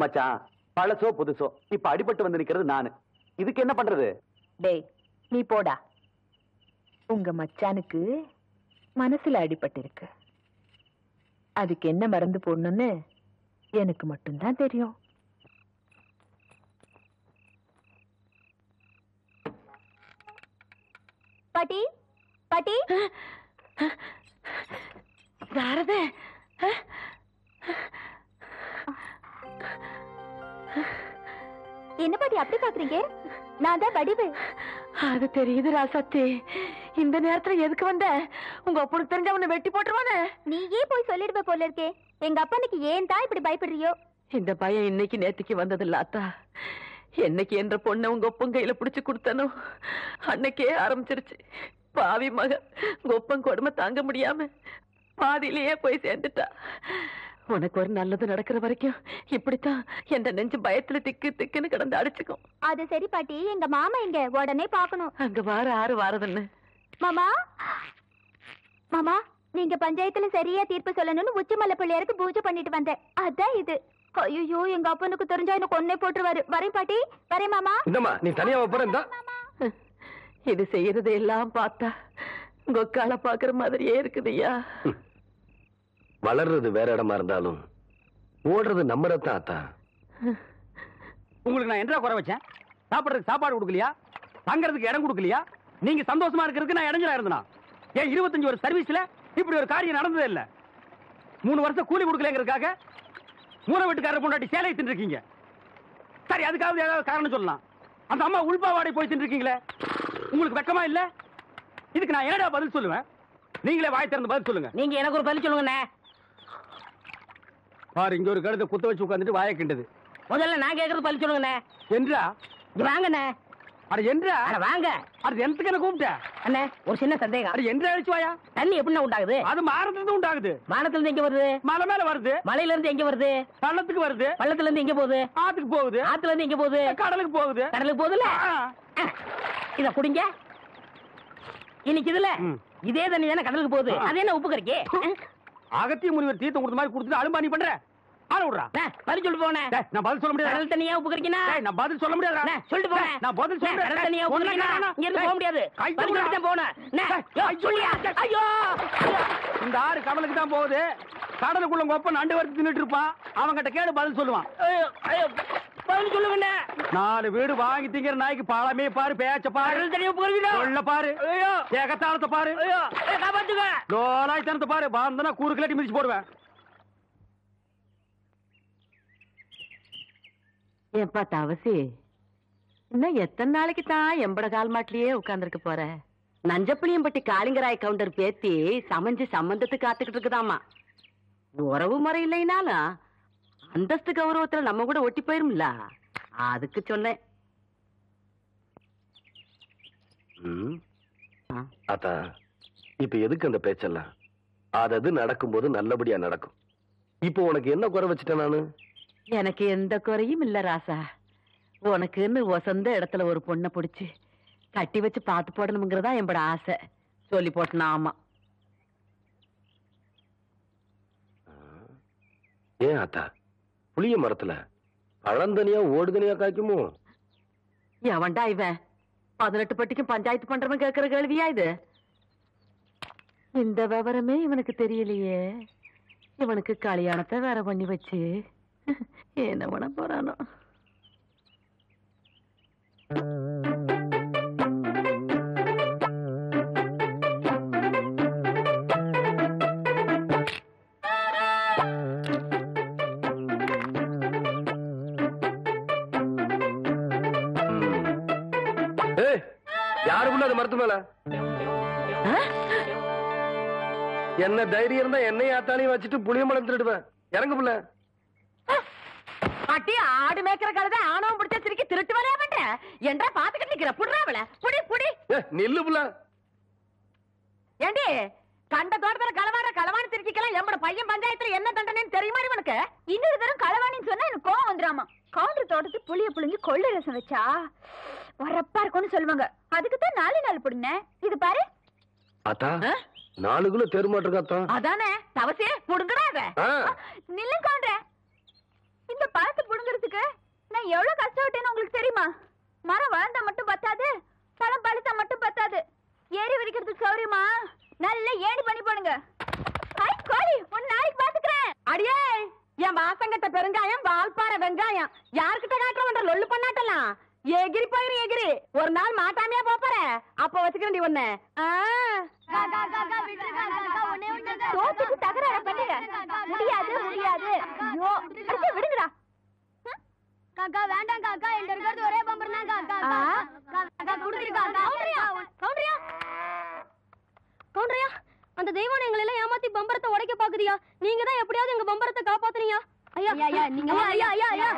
மச்சான், பழசோ புதுசோ இப்ப அடிபட்டு வந்து நிக்கிறது நானு. இதுக்கு என்ன பண்றது? டேய், நீ போடா. உங்க மச்சானுக்கு மனசுல அடிபட்டு இருக்கு. அதுக்கு என்ன மருந்து போடணும்னு எனக்கு மட்டும்தான் தெரியும். பாட்டி, பாட்டி, யாரது? என்ன பாட்டி அப்படி பாக்குறீங்க? நான் தான் வடிவு. அது தெரியுது ராசாத்தி. இந்த நேரத்துல எதுக்கு வந்த? உங்க அப்பனுக்கு தெரிஞ்ச உன்னை வெட்டி போட்டுருவானே. நீயே போய் சொல்லிடுவ போல இருக்கே. எங்க அப்பனுக்கு ஏன் தான் இப்படி பயப்படுறியோ? இந்த பையன் இன்னைக்கு நேத்துக்கு வந்தது இல்ல அத்தா. என்னைக்கு என்ற பொண்ணை உங்க ஒப்பன் கையில பிடிச்சு கொடுத்தனோ அன்னைக்கே ஆரம்பிச்சிருச்சு. பாவி மக உங்க ஒப்பன் கொடுமை தாங்க முடியாம பாதியிலேயே போய் சேர்ந்துட்டா. உனக்கு ஒரு நல்லது நடக்கிற வரைக்கும் இப்படித்தான் என் நெஞ்சு பயத்துல திக்கு திக்குன்னு கிடந்து அடிச்சுக்கும். அது சரி பாட்டி, எங்க மாமா எங்க? உடனே பாக்கணும். அங்க வார ஆறு வாரதுன்னு. மாமா, மாமா, நீங்க பஞ்சாயத்துல சரியா தீர்ப்பு சொல்லணும்னு உச்சிமலை பிள்ளையாருக்கு பூஜை பண்ணிட்டு வந்தேன். அதான் இது. ஐயோ, எங்க அப்பனுக்கு தெரிஞ்சா எனக்கு கொன்னே போட்டுருவாரு. வரேன் பாட்டி, வரேன் மாமா. இந்தம்மா, நீ தனியா போறேன். இது செய்யறது எல்லாம் பார்த்தா கொக்கால பாக்குற மாதிரியே இருக்குதுயா. வளர்றது வேற இடமா இருந்தாலும் ஓடுறது நம்ம ரத்தம் ஆத்தா. உங்களுக்கு நான் என்ன குறை வச்சேன்? சாப்பிடுறதுக்கு சாப்பாடு கொடுக்கலையா? தங்கறதுக்கு இடம் கொடுக்கலையா? நீங்க சந்தோஷமா இருக்கிறதுக்கு நான் இடைஞ்சலா இருந்தனா? ஏன் 25 வருஷம் சர்வீஸ்ல இப்படி ஒரு காரியம் நடந்ததே இல்ல. 3 வருஷம் கூலி கொடுக்கலங்கிறதுக்காக மூணு வீட்டுக்காரர் பொண்டாட்டி சேலை தின்னுருக்கீங்க. சரி, அதுக்காவது ஏதாவது காரணம் சொல்லலாம். அந்த அம்மா உள்பாவாடை போய் தின்னுருக்கீங்களே, உங்களுக்கு வெக்கமா இல்ல? இதுக்கு நான் என்னடா பதில் சொல்லுவேன்? நீங்களே வாய் திறந்து பதில் சொல்லுங்க. நீங்க எனக்கு ஒரு பதில் சொல்லுங்க. பாரு, இங்க ஒரு கழுத்தை குத்த வச்சு உட்காந்துட்டு வாயை கிண்டது. முதல்ல நான் கேக்குறது பதில் சொல்லுங்க. என்றா வாங்கண்ணே. அட என்றா? வாங்க. அது எனக்கு என்ன கூப்பிட்ட? அண்ணே, ஒரு சின்ன சந்தேகம். அட என்றா அழிச்சு வாயா. தண்ணி எப்படி உண்டாகுது? அது மாறத்துல இருந்து உண்டாகுது. மானத்துல இருந்து எங்க வருது? மலை மேல வருது. மலையில இருந்து எங்க வருது? பள்ளத்துக்கு வருது. பள்ளத்துல இருந்து எங்க போகுது? ஆத்துக்கு போகுது. ஆத்துல இருந்து எங்க போகுது? கடலுக்கு போகுது. கடலுக்கு போகுதுல. இத குடிங்க. இன்னைக்கு இதுல இதே தண்ணி தானே கடலுக்கு போகுது. அது என்ன உப்பு கறிக்கு? அகத்திய முனிவர் தீர்த்தம் கொடுத்த மாதிரி கொடுத்துட்டு அலும்பானி பண்ற. ஆள விடுறா. பதில் சொல்லிட்டு போனே. நான் பதில் சொல்ல முடியாது. கடல் தண்ணியா உப்பு கறிக்கினா? நான் பதில் சொல்ல முடியாது. சொல்லிட்டு போனே. நான் பதில் சொல்ல முடியாது. கடல் தண்ணியா உப்பு கறிக்கினா? இங்க இருந்து போக முடியாது. பதில் சொல்லிட்டு தான் போனே. சொல்லியா? ஐயோ, இந்த ஆறு கடலுக்கு தான் போகுது. கடலுக்குள்ள கொப்ப நண்டு வறுத்து தின்னுட்டு இருப்பான். அவன்கிட்ட கேடு பதில் சொல்லுவான். பதில் சொல்லுங்க. 4 வீடு வாங்கி திங்கிற நாய்க்கு பாலமே பாரு, பேச்ச பாரு, கடல் தண்ணியா உப்பு கறிக்கினா? சொல்ல பாரு, ஏகத்தாளத்தை பாரு, காப்பாத்துங்க. லோலாய்த்தனத்தை பாரு. பாந்தனா கூறு கிளட்டி மிதிச்சு போடுவேன். ஏப்பா தவசி, இன்னும் எத்தனை நாளைக்கு தான் எம்பட கால் மாட்டிலேயே உட்கார்ந்துருக்க போற? நஞ்சப்புளியம்பட்டி காளிங்கராய் கவுண்டர் பேத்தி சமைஞ்சு சம்பந்தத்துக்கு காத்துக்கிட்டு இருக்குதாமா. உறவு முறை இல்லைனாலும் அந்தஸ்து கௌரவத்துல நம்ம கூட ஒட்டி போயிரும்ல, அதுக்கு சொன்னேன். ஆத்தா, இப்ப எதுக்கு அந்த பேச்செல்லாம்? அது நடக்கும்போது நல்லபடியா நடக்கும். இப்போ உனக்கு என்ன குறை வச்சுட்டேன் நானு? எனக்கு எந்த குறையும் இல்ல ராசா. உனக்குன்னு வசந்த இடத்துல ஒரு பொண்ணை பிடிச்சு கட்டி வச்சு பார்த்து போடணுங்கிறதா என்னோட ஆசை. சொல்லி போட்டனா? ஆமா. ஏன் ஆத்தா, புளிய மரத்துல பழந்தனியா ஓடுதனியா காய்க்குமோ? எவன்டா இவன் 18 பட்டிக்கும் பஞ்சாயத்து பண்றவன் கேட்கிற கேள்வியா இது? இந்த விவரமே இவனுக்கு தெரியலையே. இவனுக்கு கல்யாணத்தை வேற பண்ணி வச்சு என்ன பண்ண போறானோ? யாருக்குள்ள அது மரத்து மேல என்ன தைரியம் இருந்தா என்னையும் ஆத்தாலையும் வச்சுட்டு புளிய மரம் திருடுவேன். இறங்க புள்ள. பாட்டி, ஆடு மேய்க்கிற கழுதை ஆணவம் பிடிச்ச சிரிக்கி திருட்டு வரையா பண்ற? என்றா பாத்துக்கிட்டு நிக்கிற? புடுறாவல புடி புடி. நில்லு புள்ள. ஏண்டி, கண்ட தோட்டத்துல களவாணி திருச்சிக்கலாம் எம்பட பையன் பஞ்சாயத்துல என்ன தண்டனைன்னு தெரியுமா இவனுக்கு? இன்னொரு தரம் களவாணின்னு சொன்னா எனக்கு கோவம் வந்துடாமா. கவுண்டர் தோட்டத்து புளிய புளிஞ்சு கொள்ளை ரசம் வச்சா வரப்பா இருக்கும்னு சொல்லுவாங்க. அதுக்குதான் 4 நாள் புடுங்க. இது பாரு ஆத்தா, 4 கிலோ தெருமாட்டிருக்காத்தா. அதானே தவசே புடுங்கடா. நில்லுங்க கவுண்டர், இந்த பழத்தை புடுங்கிறது நான் எவ்வளவு கஷ்டப்பட்டேன்னு உங்களுக்கு தெரியுமா? மரம் வளர்ந்தா மட்டும் பத்தாது, பழம் பழுத்தா மட்டும் பத்தாது. ஏறி வரைக்கிறதுக்கு சௌரியமா நல்ல ஏணி பண்ணி போடுங்க. ஹாய் கோழி, ஒரு நாளைக்கு பாத்துக்கிறேன். அடியே என் வாசங்கட்ட பெருங்காயம், வால்பாறை வெங்காயம் யாருக்கிட்ட காட்டுற லொல்லு பண்ணாட்டலாம். எகிரி போயிரு எகிரி. ஒரு நாள் மாட்டாமையா போற, அப்ப வச்சுக்கிறேன் நீ ஒண்ணு. தோத்துக்கு தகராறு பண்ணுங்க. முடியாது முடியாது. ஐயோ விடுங்கடா. காக்கா வேண்டாம் காக்கா, என்கிட்ட இருக்கிறது ஒரே பம்பர் தான் காக்கா. காக்கா குடுத்துருக்கா. கவுண்டரியா, அந்த தெய்வம் எங்களை எல்லாம் ஏமாத்தி பம்பரத்தை உடைக்க பாக்குதியா? நீங்க தான் எப்படியாவது எங்க பம்பரத்தை காப்பாத்துறீங்க. ஐயா ஐயா நீங்க ஐயா ஐயா ஐயா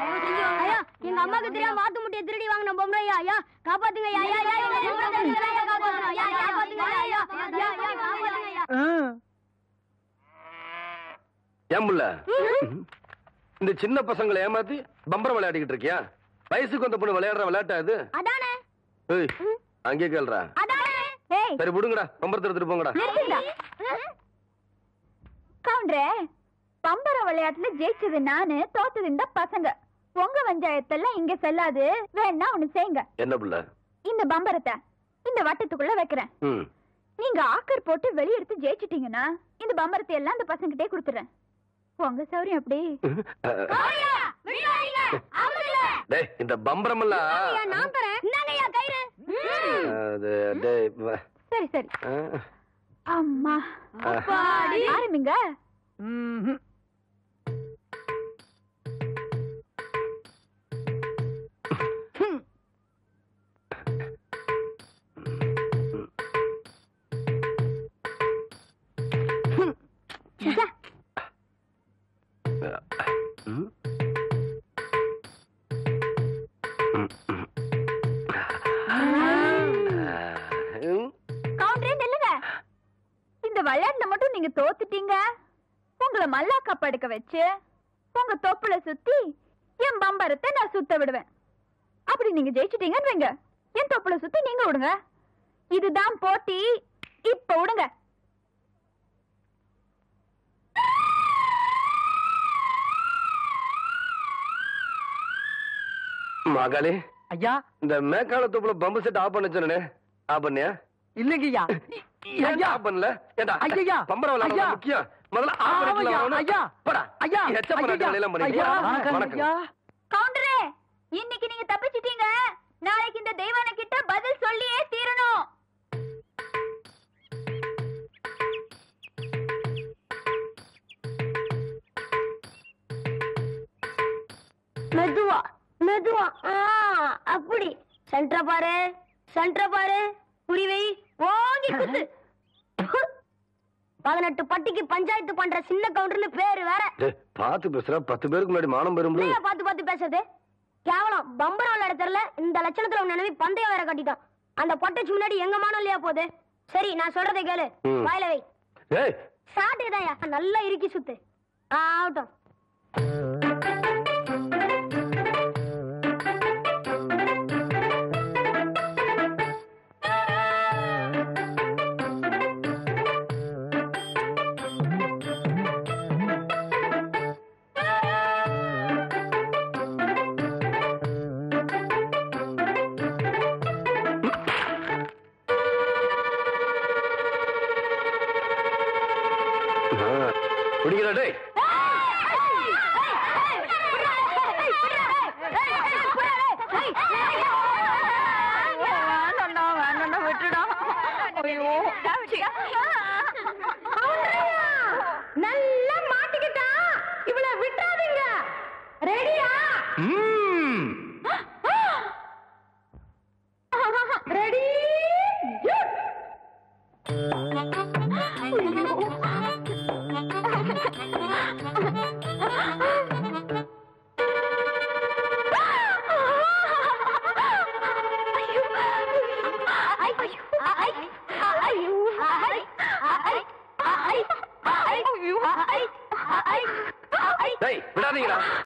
ஐயா எங்க அம்மாக்கு தெரியாம வாத்து முட்டைய திருடி வாங்கின பொம்பளை. ஐயா ஐயா காப்பாத்துங்க. ஐயா ஐயா ஐயா எங்க பம்பரத்தை காப்பாத்துங்க. ஐயா காப்பாத்துங்க. ஐயா ஐயா ஐயா காப்பாத்துங்க. ஐயா ஏம்புள்ள இந்த சின்ன பசங்களை ஏமாத்தி பம்பரம் விளையாடிக்கிட்டு இருக்கியா? வயசுக்கு வந்த பொண்ணு விளையாடுற விளையாட்டா இது? அதானே. ஏய், அங்கே கேள்றா. அதானே. ஏய் சரி விடுங்கடா, பம்பரத்தை எடுத்துட்டு போங்கடா. கவுண்டரே, பம்பர விளையாட்டுல ஜெயிச்சது நானு, தோத்தது இந்த பசங்க. உங்க பஞ்சாயத்தெல்லாம் இங்க செல்லாது. வேணா ஒண்ணு செய்யுங்க. என்ன புள்ள? இந்த பம்பரத்தை இந்த வட்டத்துக்குள்ள வைக்கிறேன். நீங்க ஆக்கர் போட்டு வெளியெடுத்து ஜெயிச்சிட்டீங்கன்னா இந்த பம்பரத்தை எல்லாம் இந்த பசங்கிட்டே கொடுத்துறேன். உங்க சௌரியம் அப்படி. டேய், இந்த பம்பரம் எல்லாம் சரி சரி. அம்மா ஆரம்பிங்க. இந்த விளையாட்டுல மட்டும் நீங்க தோத்துட்டீங்க. உங்களை மல்லாக்கா படுக்க வச்சு உங்க தொப்புல சுத்தி என் பம்பரத்தை நான் சுத்த விடுவேன். அப்படி நீங்க ஜெயிச்சிட்டீங்கன்னு வைங்க, என் தொப்புல சுத்தி நீங்க விடுங்க. இதுதான் போட்டி. இப்ப விடுங்க. மகளே ஐயா, இந்த மேக்கால தொப்புல பம்பு செட் ஆஃப் பண்ண சொன்னே, ஆஃப் பண்ணியா? இல்லைங்கய்யா. ஐயா ஆஃப் பண்ணல. ஏண்டா ஐயா, பம்பரம் விளையாட முக்கியம். முதல்ல ஆஃப் பண்ணிக்கலாம். ஐயா போடா ஐயா, எச்ச பண்ண எல்லாம் பண்ணியா? வணக்கம். கவுண்டரே, இன்னைக்கு நீங்க தப்பிச்சிட்டீங்க. நாளைக்கு இந்த தெய்வான கிட்ட பதில் சொல்லியே தீரணும். மெதுவா மெதுவா. அப்படி சென்டர பாரு, சென்டர பாரு. புரிவை ஓங்கி குத்து. 18 பட்டிக்கு பஞ்சாயத்து பண்ற சின்ன கவுண்டர்னு பேரு வேற. பாத்து பேசுற, 10 பேருக்கு முன்னாடி மானம் பெறும். பாத்து பாத்து பேசுறது கேவலம். பம்பரம் விளையாட தெரியல, இந்த லட்சணத்துல உன் நினைவு பந்தயம் வேற கட்டிட்டான். அந்த பொட்டச்சு முன்னாடி எங்க மானம் இல்லையா போகுது? சரி நான் சொல்றதை கேளு, வாயில வை. சாட்டுதாயா நல்லா இறுக்கி சுத்து. ஆகட்டும். குடிக்கிறா டேய். நல்லா மாட்டிக்கிட்டா. இவள விட்டுறாதீங்க. ரெடியா? ரெடி? டேய் விடாதீங்கடா.